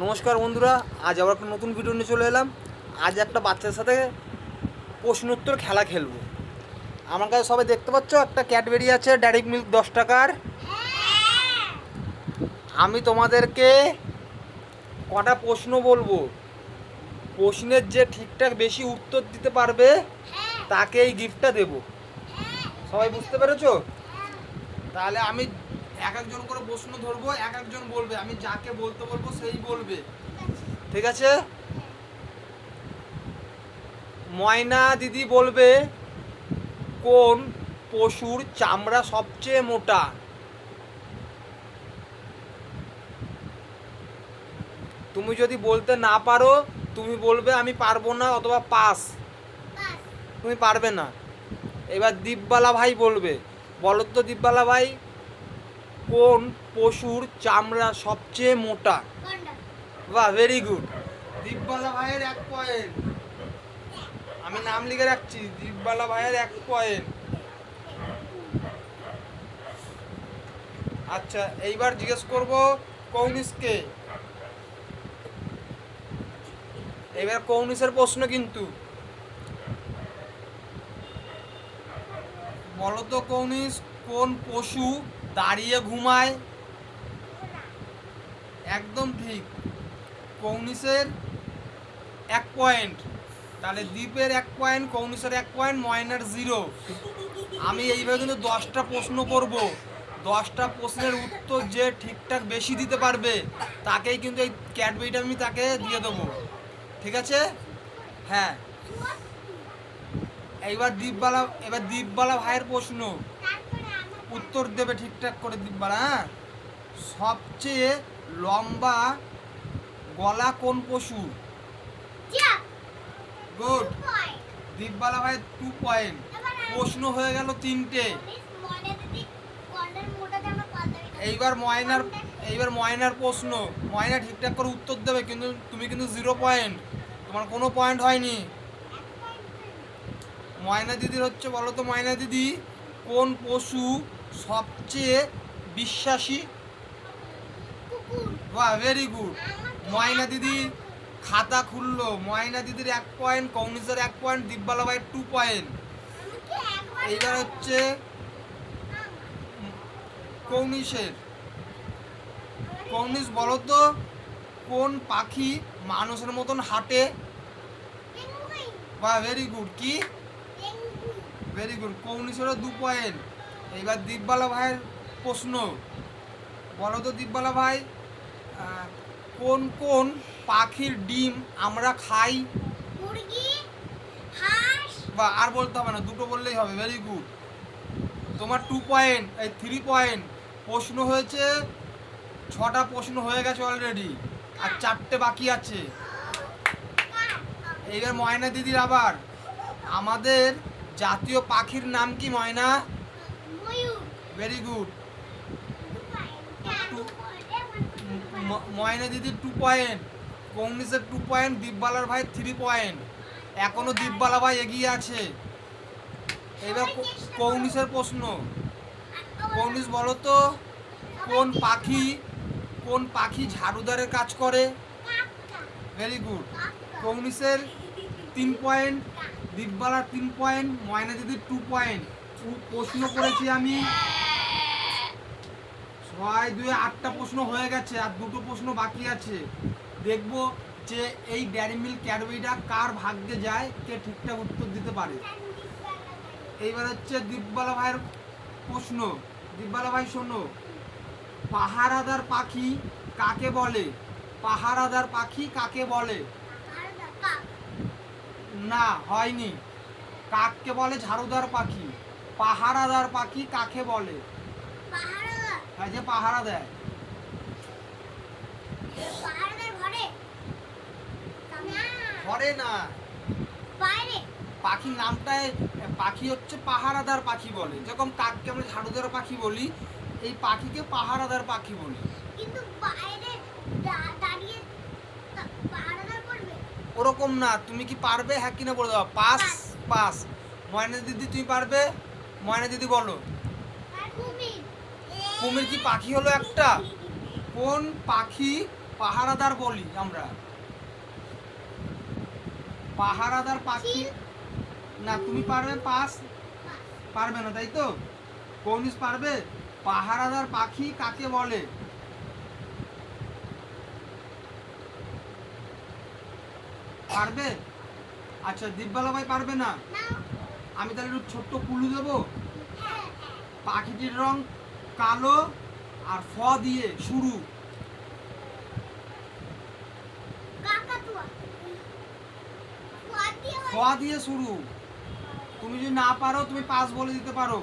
নমস্কার বন্ধুরা, আজ আবার একটা নতুন ভিডিও নিয়ে চলে এলাম। আজ একটা বাচ্চার সাথে প্রশ্নোত্তর খেলা খেলবো। আমার কাছে সবাই দেখতে পাচ্ছ একটা ক্যাডবেরি আছে ডেয়ারি মিল্ক 10 টাকার। আমি তোমাদেরকে কটা প্রশ্ন বলবো, প্রশ্নের যে ঠিকঠাক বেশি উত্তর দিতে পারবে তাকে এই গিফটটা দেব। সবাই বুঝতে পেরেছো? তাহলে আমি এক একজন করে প্রশ্ন ধরবো, এক একজন বলবে, আমি যাকে বলতে বলবো সেই বলবে, ঠিক আছে? ময়না দিদি বলবে কোন পশুর চামড়া সবচেয়ে মোটা? তুমি যদি বলতে না পারো তুমি বলবে আমি পারবো না অথবা পাস, তুমি পারবে না। এবার দীপবালা ভাই বলবে, বলো তো দীপবালা ভাই কোন পশুর চামড়া সবচেয়ে মোটা? বাহ, ভেরি গুড। দীপবালা ভাইয়ের 1 পয়েন্ট, আমি নাম লিখে রাখছি, দীপবালা ভাইয়ের 1 পয়েন্ট। আচ্ছা, এইবার জিজ্ঞেস করব কৌনিসকে। এবার কৌনিসের প্রশ্ন কিন্তু, বলো তো কৌনিস কোন পশু দাঁড়িয়ে ঘুমায়? একদম ঠিক, কৌনিসের 1 পয়েন্ট। তাহলে দ্বীপের 1 পয়েন্ট, কৌনিসের 1 পয়েন্ট, ময়নার 0। আমি এইভাবে কিন্তু 10টা প্রশ্ন করব, 10টা প্রশ্নের উত্তর যে ঠিকঠাক বেশি দিতে পারবে তাকেই কিন্তু এই ক্যাডবেরিটা আমি তাকে দিয়ে দেবো, ঠিক আছে? হ্যাঁ, এবার দীপবালা ভাইয়ের প্রশ্ন, উত্তর দেবে ঠিকঠাক করে দীপবালা। হ্যাঁ, সবচেয়ে লম্বা গলা কোন পশু? গুড, দীপবালা ভাই 2 পয়েন্ট। প্রশ্ন হয়ে গেল 3টে। এইবার ময়নার প্রশ্ন, ময়না ঠিকঠাক করে উত্তর দেবে, কিন্তু তুমি কিন্তু 0 পয়েন্ট, তোমার কোনো পয়েন্ট হয়নি। ময়না দিদির হচ্ছে, বলো তো ময়না দিদি কোন পশু সবচেয়ে বিশ্বাসী? বাহ, ভেরি গুড। ময়না দিদি খাতা খুললো, ময়না দিদির 1 পয়েন্ট, কৌনিসের 1 পয়েন্ট, দীপবালা ভাইয়ের 2 পয়েন্ট। এইবার হচ্ছে কৌনিসের। কৌনিস বলো তো কোন পাখি মানুষের মতন হাঁটে? বাহ, ভেরি গুড। কি? ভেরি গুড, কৌনিসেরও 2 পয়েন্ট। এইবার দীপবালা ভাইয়ের প্রশ্ন, বলো তো দীপবালা ভাই কোন কোন পাখির ডিম আমরা খাই? বা আর বলতে হবে না, দুটো বললেই হবে। ভেরি গুড, তোমার 2 পয়েন্ট, এই 3 পয়েন্ট। প্রশ্ন হয়েছে 6টা প্রশ্ন হয়ে গেছে অলরেডি, আর 4টে বাকি আছে। এইবার ময়না দিদির আবার, আমাদের জাতীয় পাখির নাম কি ময়না? ভেরি গুড, ময়না দিদির 2 পয়েন্ট, কৌনিসের 2 পয়েন্ট, দীপবালার ভাই 3 পয়েন্ট। এখনো দীপবালা ভাই এগিয়ে আছে। এবার কৌনিসের প্রশ্ন, কৌনিস বলো তো কোন পাখি ঝাড়ুদারের কাজ করে? ভেরি গুড, কৌনিসের 3 পয়েন্ট, দীপবালার 3 পয়েন্ট, ময়না দিদির 2 পয়েন্ট। প্রশ্ন করেছি আমি 6 2 8টা প্রশ্ন হয়ে গেছে, আর 2টো প্রশ্ন বাকি আছে। দেখবো যে এই ডেয়ারি মিল্ক ক্যাডবেরিটা কার ভাগ্যে যায়, কে ঠিকঠাক উত্তর দিতে পারে। এইবার হচ্ছে দীপবালা ভাইয়ের প্রশ্ন। দীপবালা ভাই শোনো, পাহারাদার পাখি কাকে বলে? পাহারাদার পাখি কাকে বলে? না, হয়নি। কাককে বলে ঝাড়ুদার পাখি। পাহারাদার পাখি কাকে বলে? যে পাহারা দেয়। ঘরে না, পাখির নামটাই পাখি হচ্ছে পাহারাদার পাখি বলে। যখন কাককে আমরা ঝাড়ুদার পাখি বলি, এই পাখিকে পাহারাদার পাখি বলি। কিন্তু বাইরে দাঁড়িয়ে পাহারাদার করবে ওরকম না। তুমি কি পারবে? হ্যাঁ কিনা বলে দাও। Pass pass. ময়না দিদি তুমি পারবে? ময়না দিদি বলো। কুমির কি পাখি হলো একটা? কোন পাখি পাহারাদার বলি আমরা। পাহারাদার পাখি না, তুমি পারবে পাস, পারবে না তাই তো? কৌনিস পারবে? পাহারাদার পাখি কাকে বলে? পারবে? আচ্ছা দীপবালা ভাই পারবে না? আমি তাহলে একটু ছোট্ট কুলু দেবো। পাখিটির রং কালো আর ফ দিয়ে শুরু। ফ দিয়ে শুরু। তুমি যদি না পারো তুমি পাস বলে দিতে পারো।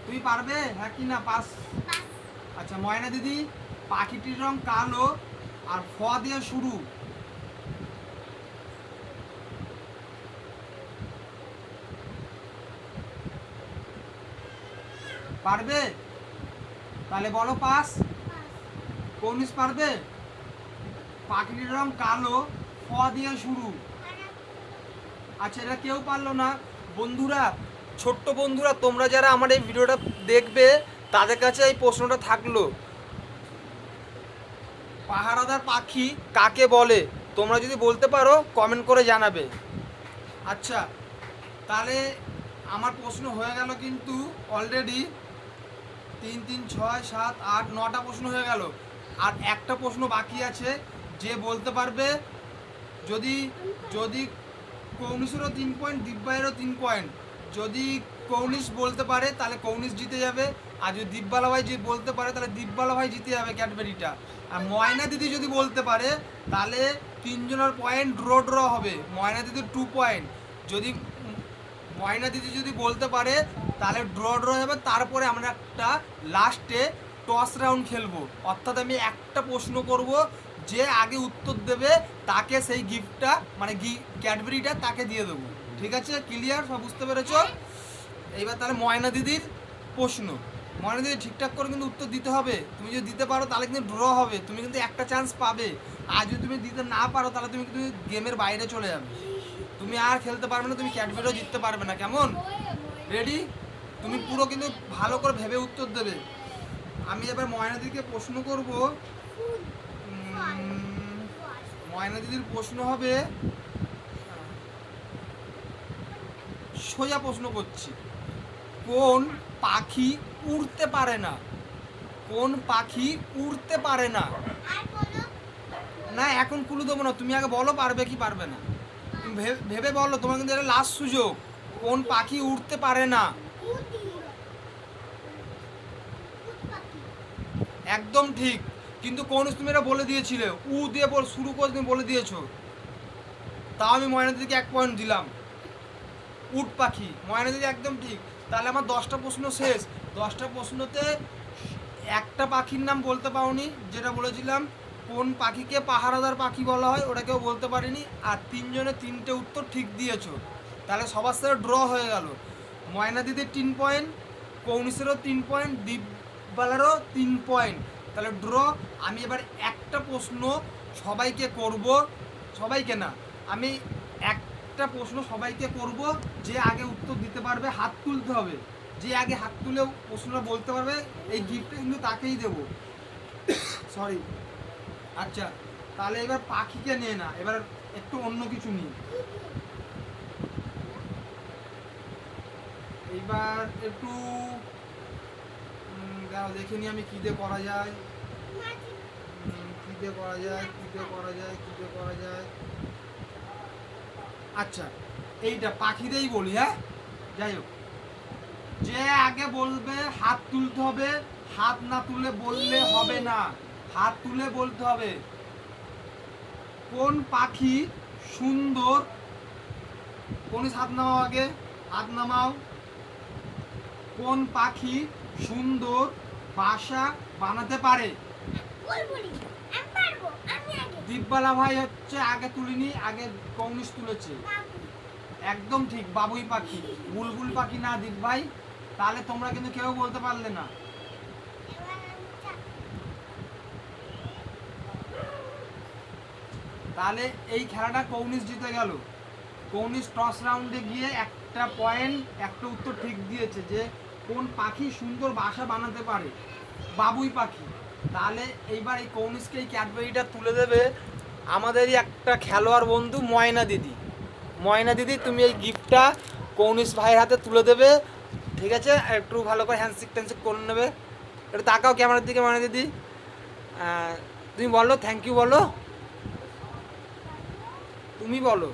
তুমি পারবে? হ্যাঁ কি না পাস? আচ্ছা ময়না দিদি, পাখিটির রং কালো আর ফ দিয়ে শুরু। পারবে? তাহলে বলো পাস। কৌনিস পারবে? পাখিটির রং কালো, ফ দিয়ে শুরু। আচ্ছা এটা কেউ পারলো না। বন্ধুরা, ছোট্ট বন্ধুরা, তোমরা যারা আমার এই ভিডিওটা দেখবে তাদের কাছে এই প্রশ্নটা থাকলো, পাহারাদার পাখি কাকে বলে? তোমরা যদি বলতে পারো কমেন্ট করে জানাবে। আচ্ছা তাহলে আমার প্রশ্ন হয়ে গেল কিন্তু অলরেডি 3, 3, 6, 7, 8, 9টা প্রশ্ন হয়ে গেল। আর একটা প্রশ্ন বাকি আছে, যে বলতে পারবে, যদি যদি কৌনিসেরও 3 পয়েন্ট, দিব্যায়েরও 3 পয়েন্ট, যদি কৌনিস বলতে পারে তাহলে কৌনিস জিতে যাবে, আর যদি দিব্যালা ভাই যদি বলতে পারে তাহলে দিব্যালা ভাই জিতে যাবে ক্যাডবেরিটা। আর ময়না দিদি যদি বলতে পারে তাহলে 3 জনের পয়েন্ট ড্র হবে। ময়না দিদির 2 পয়েন্ট। যদি ময়না দিদি যদি বলতে পারে তাহলে ড্র হবে। তারপরে আমরা একটা লাস্টে টস রাউন্ড খেলবো, অর্থাৎ আমি একটা প্রশ্ন করব, যে আগে উত্তর দেবে তাকে সেই গিফটটা মানে ক্যাডবেরিটা তাকে দিয়ে দেবো। ঠিক আছে? ক্লিয়ার? সব বুঝতে পেরেছো? এইবার তাহলে ময়না দিদির প্রশ্ন। ময়না দিদি ঠিকঠাক করে কিন্তু উত্তর দিতে হবে। তুমি যদি দিতে পারো তাহলে কিন্তু ড্র হবে, তুমি কিন্তু একটা চান্স পাবে। আর যদি তুমি দিতে না পারো তাহলে তুমি কিন্তু গেমের বাইরে চলে যাবে, তুমি আর খেলতে পারবে না, তুমি ক্যাডবেরিও জিততে পারবে না। কেমন? রেডি? তুমি পুরো কিন্তু ভালো করে ভেবে উত্তর দেবে। আমি এবার ময়না দিদিকে প্রশ্ন করব। ময়না দিদির প্রশ্ন হবে, সোজা প্রশ্ন করছি, কোন পাখি উড়তে পারে না? কোন পাখি উড়তে পারে না? না এখন কুলু দেবো না, তুমি আগে বলো পারবে কি পারবে না। তুমি ভেবে বলো, তোমার কিন্তু এটা লাস্ট সুযোগ। কোন পাখি উড়তে পারে না? একদম ঠিক, কিন্তু কোন তুমি এটা বলে দিয়েছিলে, উ দিয়ে শুরু করে তুমি বলে দিয়েছো। তাও আমি ময়না দিদিকে 1 পয়েন্ট দিলাম। উট পাখি, ময়না দিদি একদম ঠিক। তাহলে আমার 10টা প্রশ্ন শেষ। 10টা প্রশ্নতে একটা পাখির নাম বলতে পারোনি, যেটা বলেছিলাম কোন পাখিকে পাহারাদার পাখি বলা হয়, ওটা কেউ বলতে পারিনি। আর 3 জনে 3টে উত্তর ঠিক দিয়েছো, তাহলে সবার সাথে ড্র হয়ে গেল। ময়না দিদির 3 পয়েন্ট, কৌনিসেরও 3 পয়েন্ট, দীপবালারও 3 পয়েন্ট, তাহলে ড্র। আমি এবার একটা প্রশ্ন সবাইকে করব, সবাইকে না, আমি একটা প্রশ্ন সবাইকে করব, যে আগে উত্তর দিতে পারবে হাত তুলতে হবে। যে আগে হাত তুলে প্রশ্নটা বলতে পারবে এই গিফটটা কিন্তু তাকেই দেবো। সরি। আচ্ছা তাহলে এবার পাখিকে নিয়ে না, এবার একটু অন্য কিছু নিই। এইবার একটু দেখে নিই আমি কী দিয়ে করা যায়, কী দিয়ে করা যায়, কী দিয়ে করা যায়, কী দিয়ে করা যায়। আচ্ছা এইটা পাখি দিয়েই বলি। হ্যাঁ যাই হোক, যে আগে বলবে হাত তুলতে হবে, হাত না তুলে বললে হবে না, হাত তুলে বলতে হবে। কোন পাখি সুন্দর, কোন হাত নামাও, আগে হাত নামাও। কোন পাখি সুন্দর বাসা বানাতে পারে? দীপবালা ভাই হচ্ছে আগে তুলিনি, আগে কৌনিস তুলেছে। একদম ঠিক, বাবুই পাখি, বুলবুল পাখি না দীপ ভাই। তাহলে তোমরা কিন্তু কেউ বলতে পারলে না। তাহলে এই খেলাটা কৌনিস জিতে গেল। কৌনিস টস রাউন্ডে গিয়ে একটা পয়েন্ট, একটা উত্তর ঠিক দিয়েছে, যে কোন পাখি সুন্দর বাসা বানাতে পারে, বাবুই পাখি। তাহলে এইবার এই কৌনিসকে এই ক্যাডবেরিটা তুলে দেবে আমাদেরই একটা খেলোয়াড় বন্ধু ময়না দিদি। ময়না দিদি তুমি এই গিফটটা কৌনিস ভাইয়ের হাতে তুলে দেবে, ঠিক আছে? একটু ভালো করে হ্যান্ডশেক ট্যান্ডশেক করে নেবে। একটু তাকাও ক্যামেরার দিকে ময়না দিদি, তুমি বলো থ্যাংক ইউ বলো, তুমি বলো,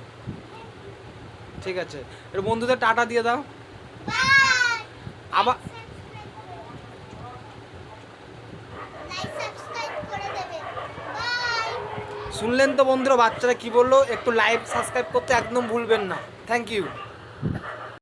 ঠিক আছে? একটু বন্ধুদের টাটা দিয়ে দাও। আবার শুনলেন তো বন্ধুরা বাচ্চারা কি বললো, একটু লাইক সাবস্ক্রাইব করতে একদম ভুলবেন না। Thank you.